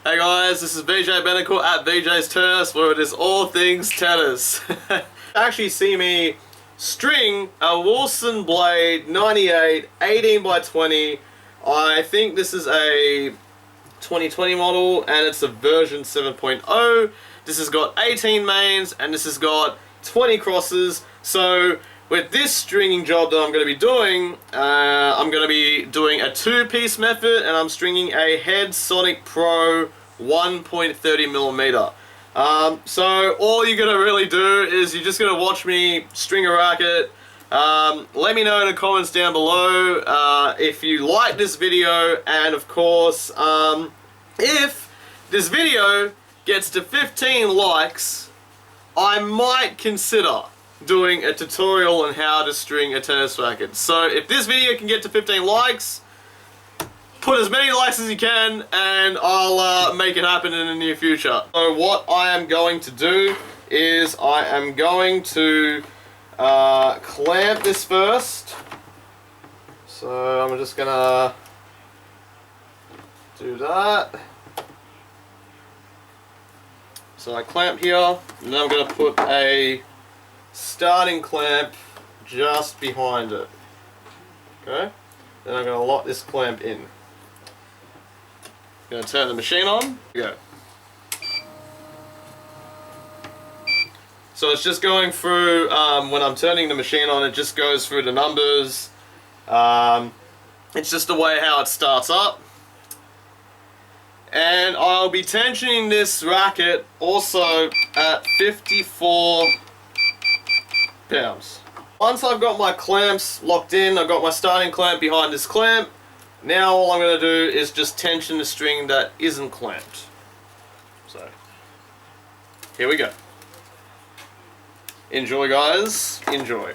Hey guys, this is Vijay Benakal at Vijay's Tennis, where it is all things tennis. Actually see me string a Wilson Blade 98 18 by 20. I think this is a 2020 model and it's a version 7.0. This has got 18 mains and this has got 20 crosses. So with this stringing job that I'm going to be doing, I'm going to be doing a two-piece method, and I'm stringing a Head Sonic Pro 1.30mm. So all you're going to really do is you're just going to watch me string a racket. Let me know in the comments down below if you like this video, and of course, if this video gets to 15 likes, I might consider doing a tutorial on how to string a tennis racket. So if this video can get to 15 likes, put as many likes as you can and I'll make it happen in the near future. So what I am going to do is I am going to clamp this first. So I'm just gonna do that. So I clamp here, and then I'm going to put a starting clamp just behind it. Okay? Then I'm going to lock this clamp in. I'm going to turn the machine on. Go. So it's just going through, when I'm turning the machine on, it just goes through the numbers. It's just the way how it starts up. And I'll be tensioning this racket also at 54 pounds. Once I've got my clamps locked in, I've got my starting clamp behind this clamp. Now all I'm going to do is just tension the string that isn't clamped. So, here we go. Enjoy guys, enjoy.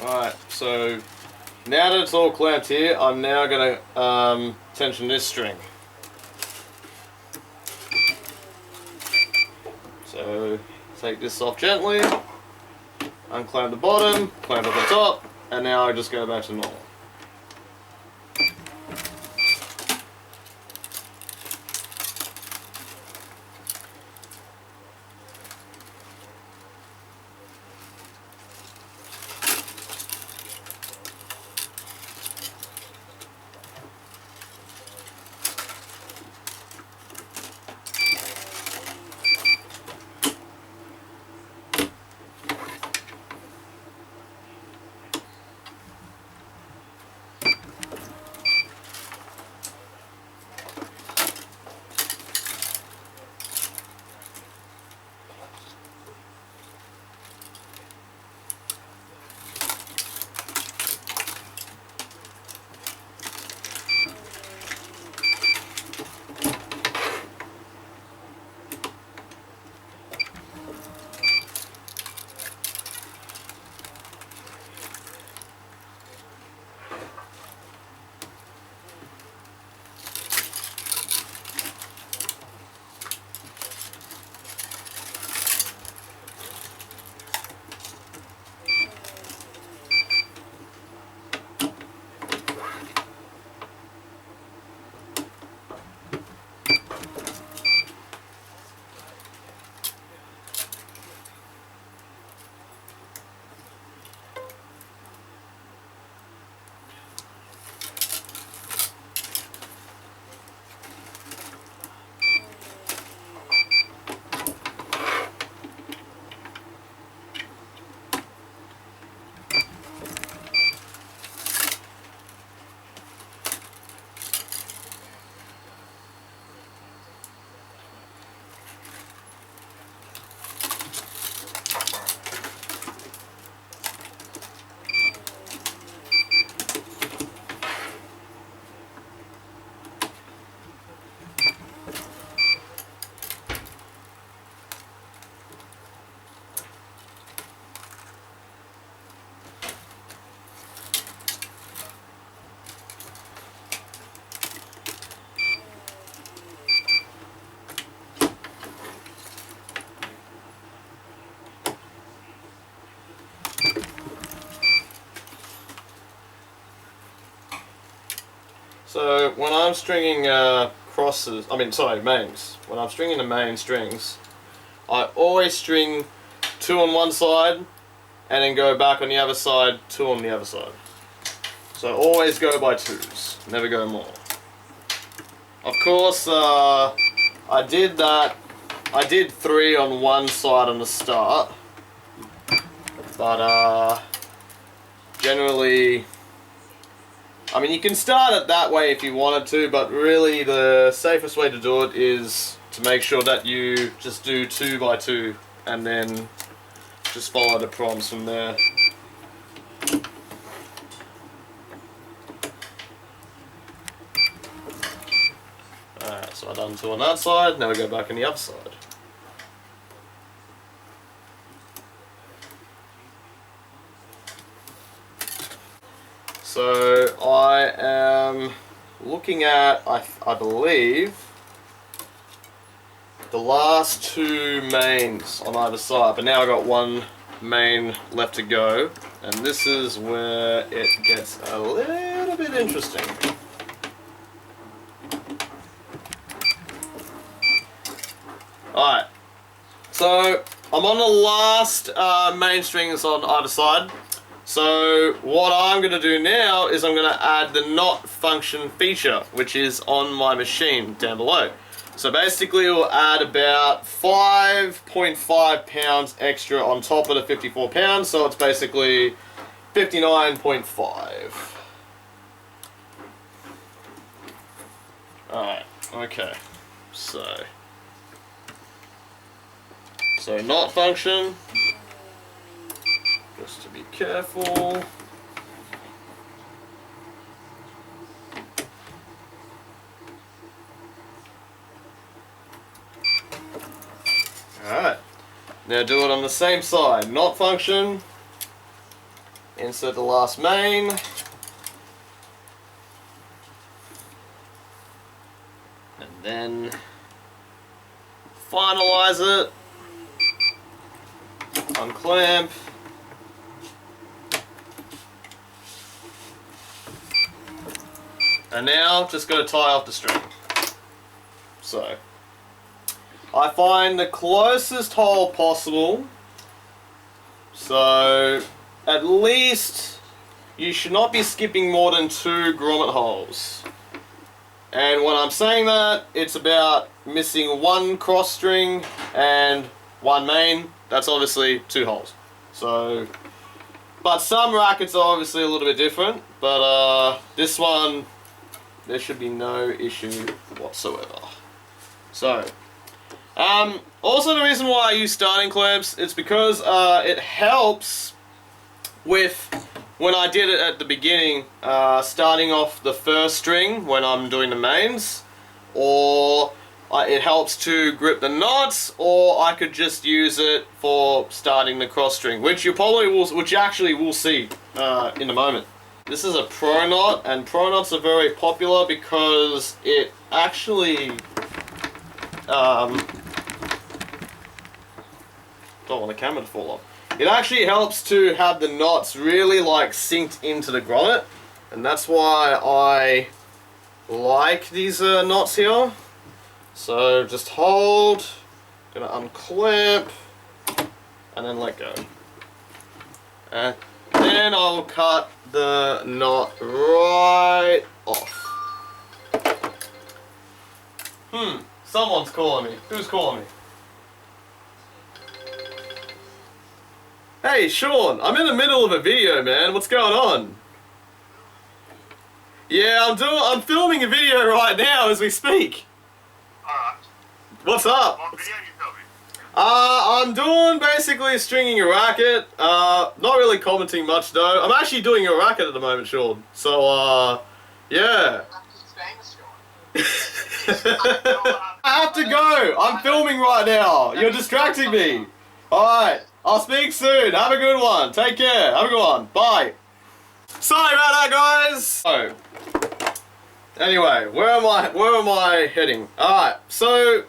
Alright, so now that it's all clamped here, I'm now going to tension this string. So take this off gently, unclamp the bottom, clamp up the top, and now I just go back to normal. So when I'm stringing mains. When I'm stringing the main strings, I always string 2 on one side and then go back on the other side, 2 on the other side. So always go by 2s, never go more. Of course, I did 3 on one side on the start, but generally, I mean, you can start it that way if you wanted to, but really the safest way to do it is to make sure that you just do 2 by 2 and then just follow the prompts from there. Alright, so I've done 2 on that side, now we go back on the other side. So I am looking at, I believe, the last 2 mains on either side, but now I've got 1 main left to go, and this is where it gets a little bit interesting. Alright, so I'm on the last main strings on either side. So what I'm going to do now is I'm going to add the not function feature, which is on my machine down below. So basically we'll add about 5.5 pounds extra on top of the 54 pounds, so it's basically 59.5. Alright, okay, so not function. Just to be careful. Alright. Now do it on the same side. Not function. Insert the last main. And then finalize it. Unclamp. And now, just got to tie off the string. So, I find the closest hole possible. So, at least you should not be skipping more than 2 grommet holes. And when I'm saying that, it's about missing 1 cross string and 1 main. That's obviously 2 holes. So, but some rackets are obviously a little bit different. But this one, there should be no issue whatsoever. So, also the reason why I use starting clamps, it's because it helps with, when I did it at the beginning, starting off the first string when I'm doing the mains, or it helps to grip the knots, or I could just use it for starting the cross string, which you actually will see in a moment. This is a pro knot, and pro knots are very popular because it actually don't want the camera to fall off. It actually helps to have the knots really like synced into the grommet, and that's why I like these knots here. So just hold, gonna unclamp, and then let go. And then I'll cut the knot right off. Someone's calling me. Who's calling me? Hey Sean, I'm in the middle of a video, man. What's going on? Yeah, I'm filming a video right now as we speak. Alright. What's up? What video are you filming? I'm doing basically stringing a racket. Not really commenting much though. I'm actually doing a racket at the moment, Sean. So, yeah. I have to go. I'm filming right now. You're distracting me. Alright. I'll speak soon. Have a good one. Take care. Have a good one. Bye. Sorry about that, guys. So, anyway, where am I heading? Alright, so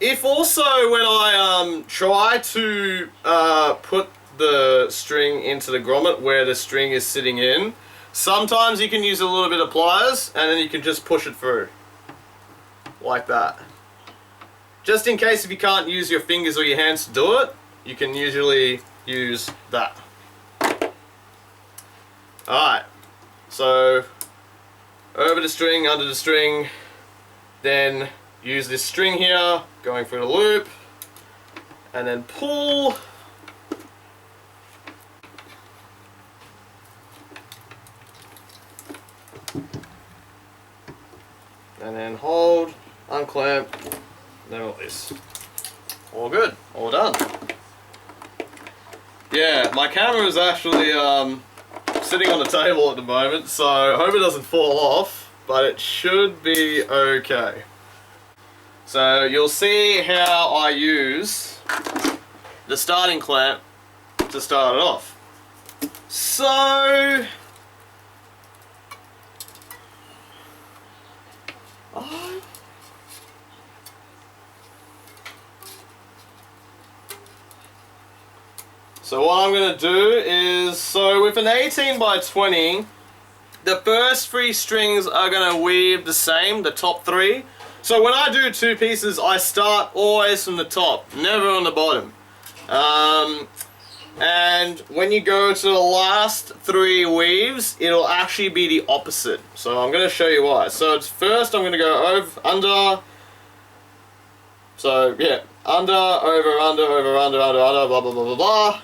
if also when I try to put the string into the grommet where the string is sitting in, Sometimes you can use a little bit of pliers and then you can just push it through. Like that. Just in case if you can't use your fingers or your hands to do it, you can usually use that. Alright, so over the string, under the string, then use this string here, going through the loop, and then pull. And then hold, unclamp, then release. All good, all done. Yeah, my camera is actually sitting on the table at the moment, so I hope it doesn't fall off, but it should be okay. So you'll see how I use the starting clamp to start it off. So what I'm going to do is, so with an 18 by 20, the first 3 strings are going to weave the same, the top 3. So when I do 2 pieces, I start always from the top, never on the bottom. And when you go to the last 3 weaves, it'll actually be the opposite. So I'm going to show you why. So it's first I'm going to go over, under. So yeah, under, over, under, over, under, blah, blah, blah, blah, blah.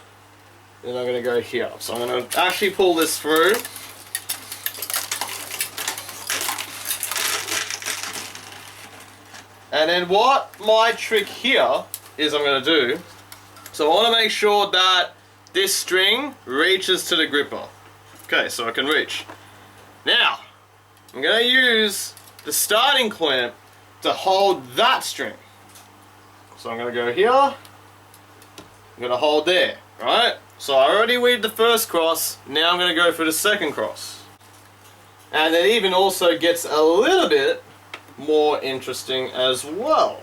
Then I'm going to go here. So I'm going to actually pull this through. And then what my trick here is I'm going to do, so I want to make sure that this string reaches to the gripper. Okay, so I can reach. Now, I'm going to use the starting clamp to hold that string. So I'm going to go here, I'm going to hold there, right? So I already weaved the first cross, now I'm going to go for the second cross. And it even also gets a little bit more interesting as well.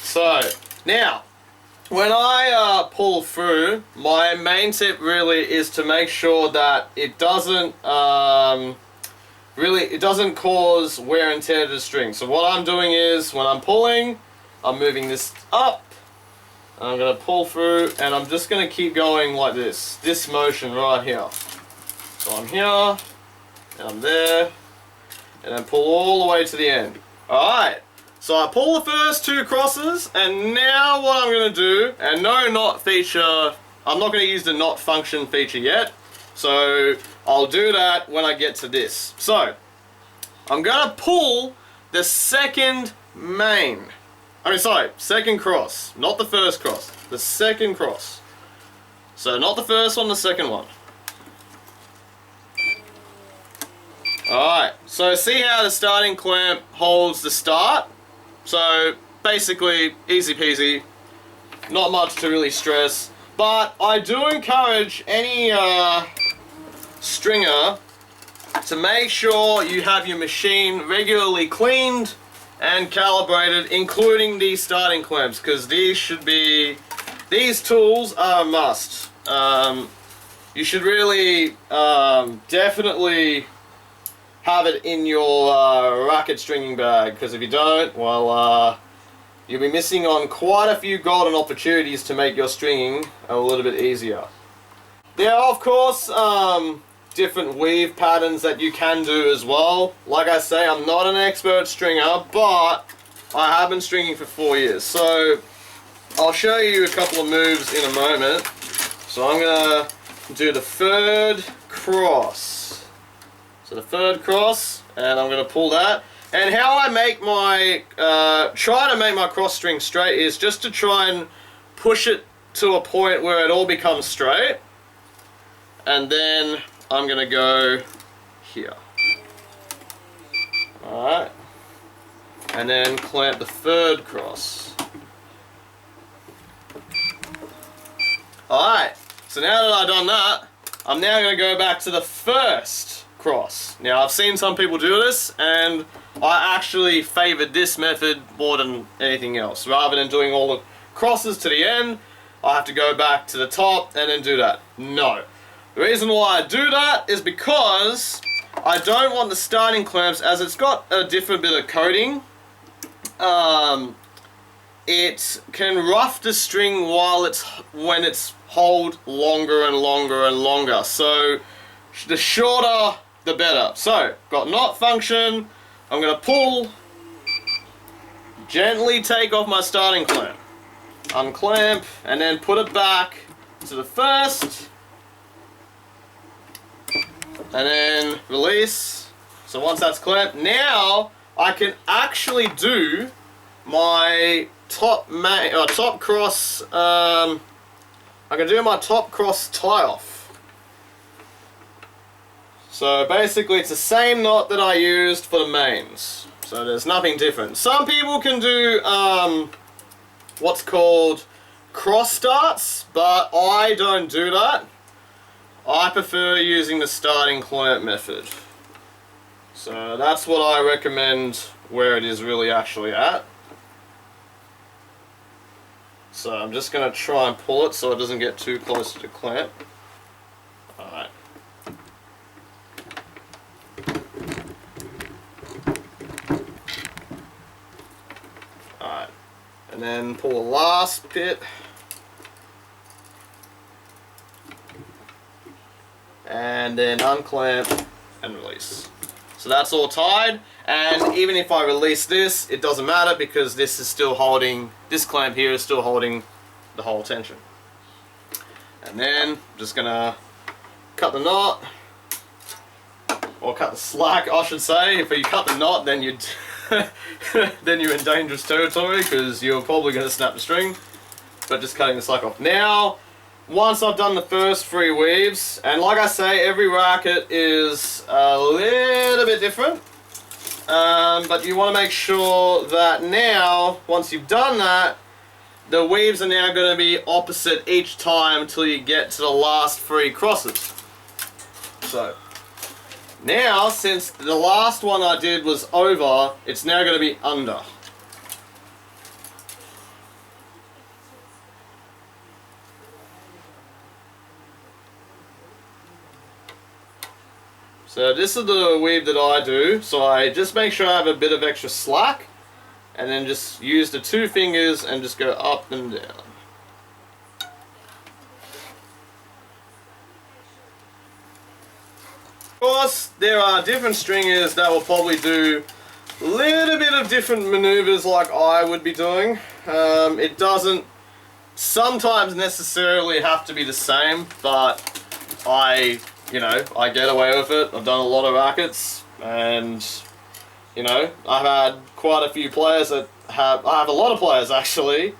So, now, when I pull through, my main tip really is to make sure that it doesn't it doesn't cause wear and tear to the string. So what I'm doing is, when I'm pulling, I'm moving this up, and I'm going to pull through, and I'm just going to keep going like this motion right here. So I'm here, and I'm there, and then pull all the way to the end. Alright, so I pull the first 2 crosses, and now what I'm going to do, and no knot feature, I'm not going to use the knot function feature yet, so I'll do that when I get to this. So, I'm going to pull the second second cross, not the first cross, the second cross. So not the first one, the second one. Alright, so see how the starting clamp holds the start? So basically, easy peasy, not much to really stress. But I do encourage any stringer to make sure you have your machine regularly cleaned and calibrated, including these starting clamps, because these tools are a must. You should really definitely have it in your racket stringing bag, because if you don't, well, you'll be missing on quite a few golden opportunities to make your stringing a little bit easier. There are, of course, different weave patterns that you can do as well. Like I say, I'm not an expert stringer, but I have been stringing for 4 years. So I'll show you a couple of moves in a moment. So I'm going to do the third cross. So the third cross, and I'm going to pull that. And how I make my, try to make my cross string straight is just to try and push it to a point where it all becomes straight. And then I'm going to go here. Alright. And then clamp the third cross. Alright. So now that I've done that, I'm now going to go back to the first cross. Now I've seen some people do this, and I actually favoured this method more than anything else. Rather than doing all the crosses to the end, I have to go back to the top and then do that. No. The reason why I do that is because I don't want the starting clamps, as it's got a different bit of coating. It can rough the string when it's hold longer and longer and longer. So the shorter the better. So got knot function. I'm gonna pull, gently take off my starting clamp, unclamp, and then put it back to the first, and then release. So once that's clamped, now I can actually do my top cross. I can do my top cross tie off. So basically it's the same knot that I used for the mains. So there's nothing different. Some people can do what's called cross starts, but I don't do that. I prefer using the starting clamp method. So that's what I recommend where it is really actually at. So I'm just going to try and pull it so it doesn't get too close to the clamp. Alright. Alright. And then pull the last bit. And then unclamp and release. So that's all tied, and even if I release this, it doesn't matter because this is still holding, this clamp here is still holding the whole tension. And then I'm just gonna cut the knot, or cut the slack I should say. If you cut the knot, then you'd then you're in dangerous territory because you're probably gonna snap the string. But just cutting the slack off. Now, once I've done the first 3 weaves, and like I say, every racket is a little bit different, but you want to make sure that now, once you've done that, the weaves are now going to be opposite each time until you get to the last 3 crosses. So, now, since the last one I did was over, it's now going to be under. So this is the weave that I do, so I just make sure I have a bit of extra slack, and then just use the 2 fingers and just go up and down. Of course, there are different stringers that will probably do a little bit of different maneuvers like I would be doing. It doesn't sometimes necessarily have to be the same, but I get away with it. I've done a lot of rackets, and I've had quite a few players that I have a lot of players actually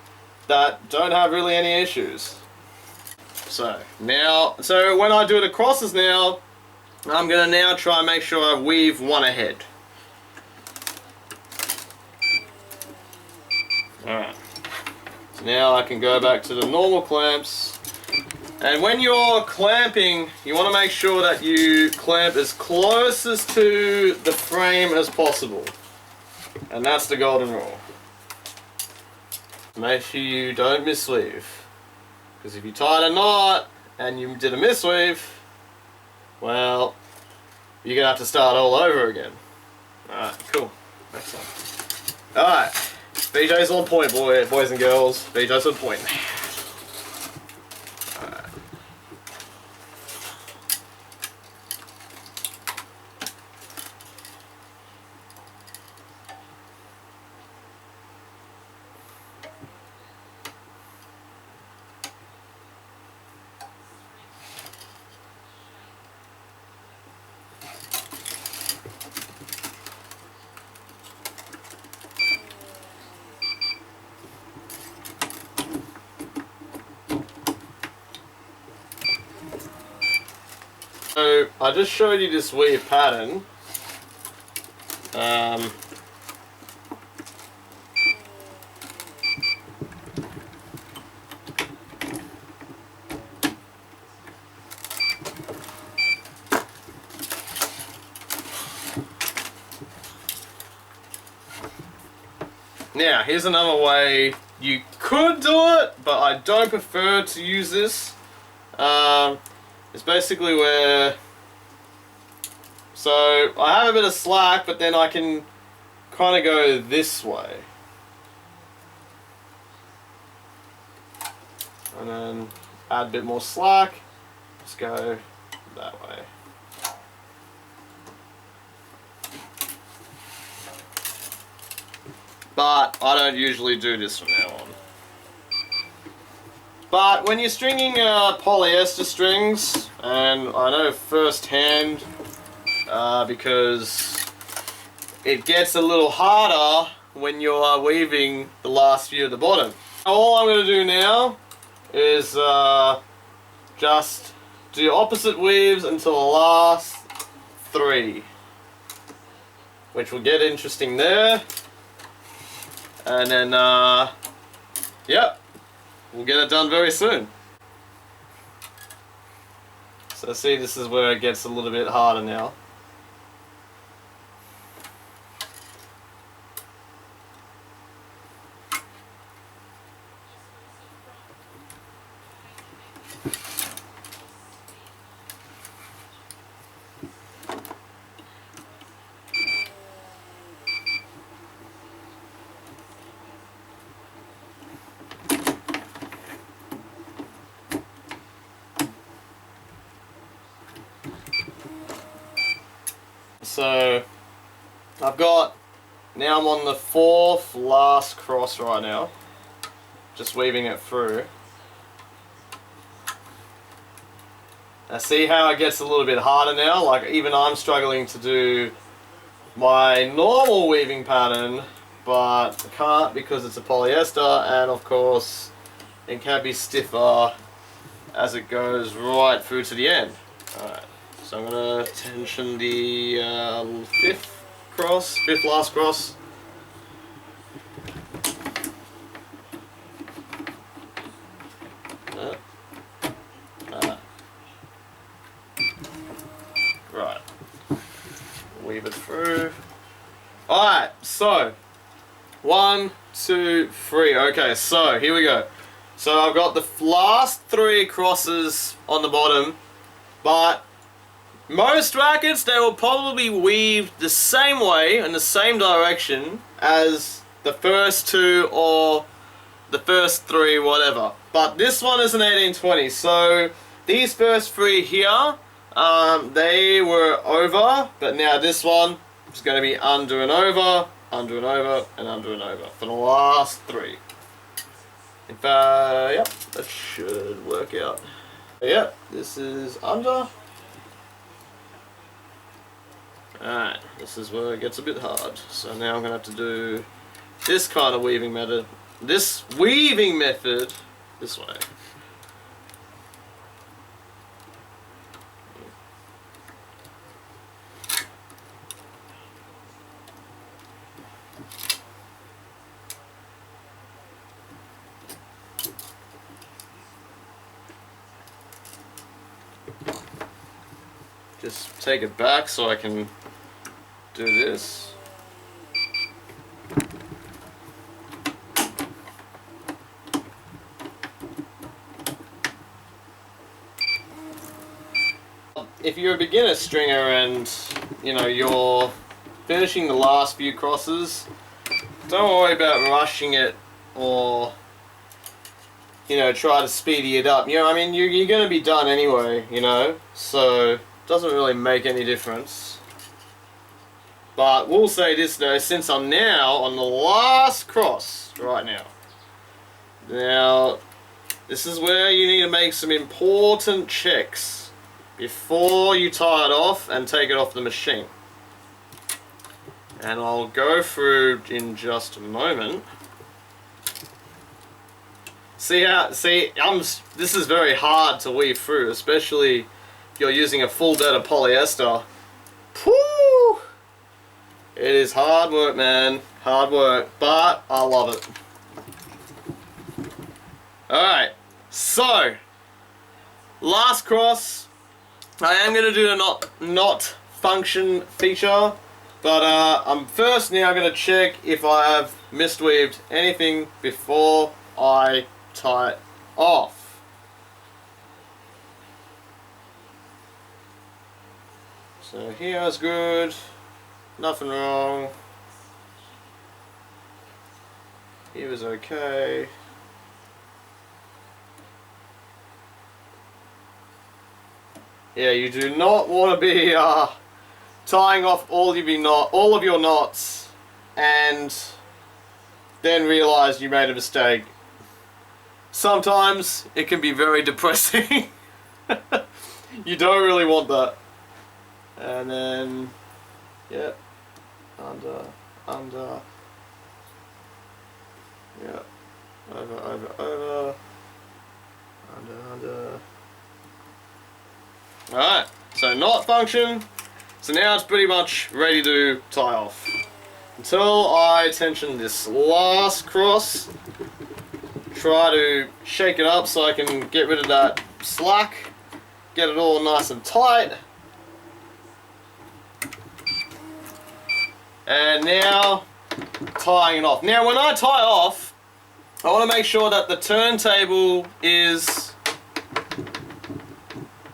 that don't have really any issues. So when I do the crosses now, I'm gonna now try and make sure I weave one ahead. Alright. So now I can go back to the normal clamps. And when you're clamping, you want to make sure that you clamp as closest to the frame as possible. And that's the golden rule. Make sure you don't misweave. Because if you tied a knot and you did a misweave, well, you're going to have to start all over again. Alright, cool. Excellent. Alright, Vijay's on point, boys and girls. Vijay's on point. So I just showed you this weave pattern. Now, here's another way you could do it, but I don't prefer to use this. It's basically where, so I have a bit of slack, but then I can kind of go this way. And then add a bit more slack, just go that way. But I don't usually do this from now on. But when you're stringing polyester strings, and I know firsthand because it gets a little harder when you're weaving the last few at the bottom. All I'm going to do now is just do opposite weaves until the last 3, which will get interesting there. And then, yep, we'll get it done very soon. So see, this is where it gets a little bit harder now. So I've got, now I'm on the 4th last cross right now, just weaving it through. Now see how it gets a little bit harder now, like even I'm struggling to do my normal weaving pattern, but I can't because it's a polyester, and of course it can be stiffer as it goes right through to the end. Alright. So I'm going to tension the 5th last cross. Right. Weave it through. Alright, so 1, 2, 3. Okay, so here we go. So I've got the last 3 crosses on the bottom, but most rackets, they will probably weave the same way in the same direction as the first 2 or the first 3, whatever. But this one is an 1820, so these first 3 here, they were over, but now this one is going to be under and over, under and over, and under and over for the last 3. If yep, that should work out. Yep, this is under. Alright, this is where it gets a bit hard. So now I'm going to have to do this kind of weaving method. This weaving method this way. Just take it back so I can do this. If you're a beginner stringer and you know you're finishing the last few crosses, don't worry about rushing it or you know try to speedy it up. You know, I mean you're going to be done anyway, you know, so it doesn't really make any difference. But we'll say this though, since I'm now on the last cross right now. Now, this is where you need to make some important checks before you tie it off and take it off the machine. And I'll go through in just a moment. This is very hard to weave through, especially if you're using a full bed of polyester. Whew! It is hard work, man. Hard work, but I love it. Alright, so last cross. I am going to do a not function feature, But I'm first now going to check if I have mistweaved anything before I tie it off. So here's good, nothing wrong. Here is okay. Yeah, you do not want to be tying off all of your knots and then realize you made a mistake. Sometimes it can be very depressing. You don't really want that. And then, yeah, under, yeah, over, under. Alright, so knot function. So now it's pretty much ready to tie off. Until I tension this last cross, try to shake it up so I can get rid of that slack, get it all nice and tight. And now, tying it off. Now when I tie off, I want to make sure that the turntable is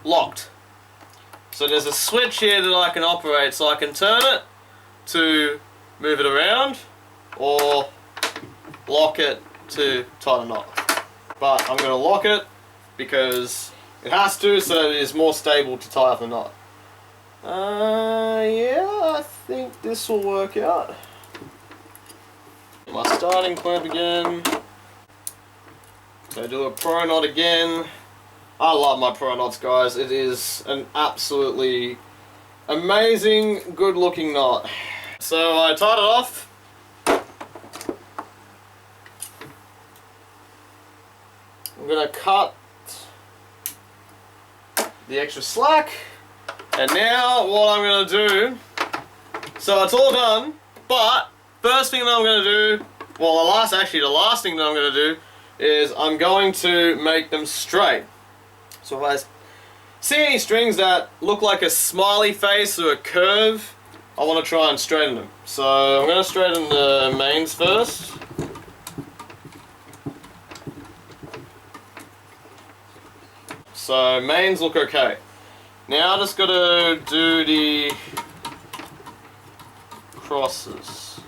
locked. So there's a switch here that I can operate, so I can turn it to move it around or lock it to tie the knot. But I'm going to lock it because it has to, so that it is more stable to tie off the knot. Yeah, I think this will work out. My starting clamp again. So do a pro knot again. I love my pro knots, guys. It is an absolutely amazing, good looking knot. So I tied it off. I'm gonna cut the extra slack. And now what I'm gonna do, so it's all done, but first thing that I'm gonna do, well the last thing that I'm gonna do is I'm going to make them straight. So if I see any strings that look like a smiley face or a curve, I want to try and straighten them. So I'm going to straighten the mains first. So mains look okay. Now I just got to do the crosses.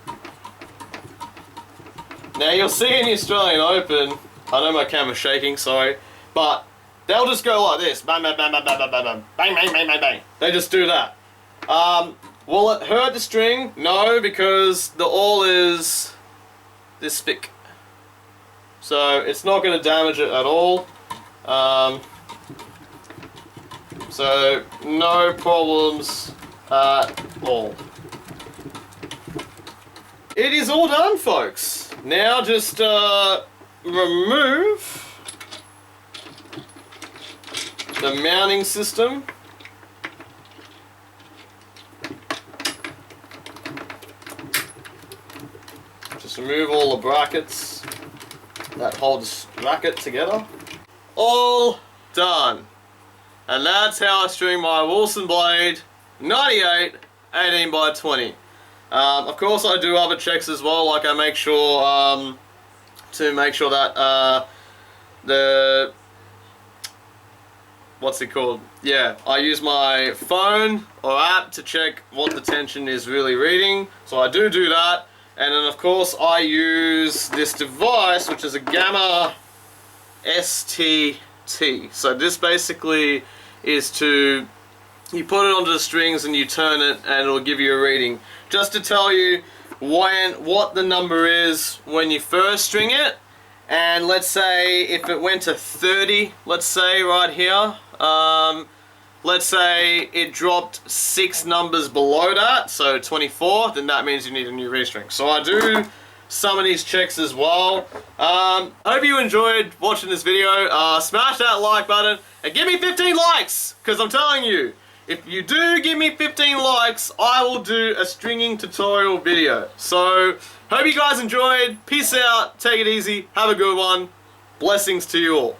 Now you'll see in the Australian Open, I know my camera's shaking, sorry, but they'll just go like this, bang, bang, bang, bang, bang, bang, bang, bang, bang, bang, bang, bang. They just do that. Will it hurt the string? No, because the awl is this thick. So it's not going to damage it at all. So no problems at all. It is all done, folks. Now just remove the mounting system. Just remove all the brackets that hold the racket together. All done. And that's how I string my Wilson blade 98 18 by 20. Of course I do other checks as well, like I make sure to make sure that the what's it called? Yeah, I use my phone or app to check what the tension is really reading. So I do that. And then of course I use this device, which is a Gamma STT. So this basically is to, you put it onto the strings and you turn it and it'll give you a reading. Just to tell you what the number is when you first string it. And let's say if it went to 30, let's say right here, let's say it dropped 6 numbers below that, so 24, then that means you need a new restring. So I do some of these checks as well. Hope you enjoyed watching this video. Smash that like button and give me 15 likes, because I'm telling you, if you do give me 15 likes, I will do a stringing tutorial video. So, hope you guys enjoyed. Peace out. Take it easy. Have a good one. Blessings to you all.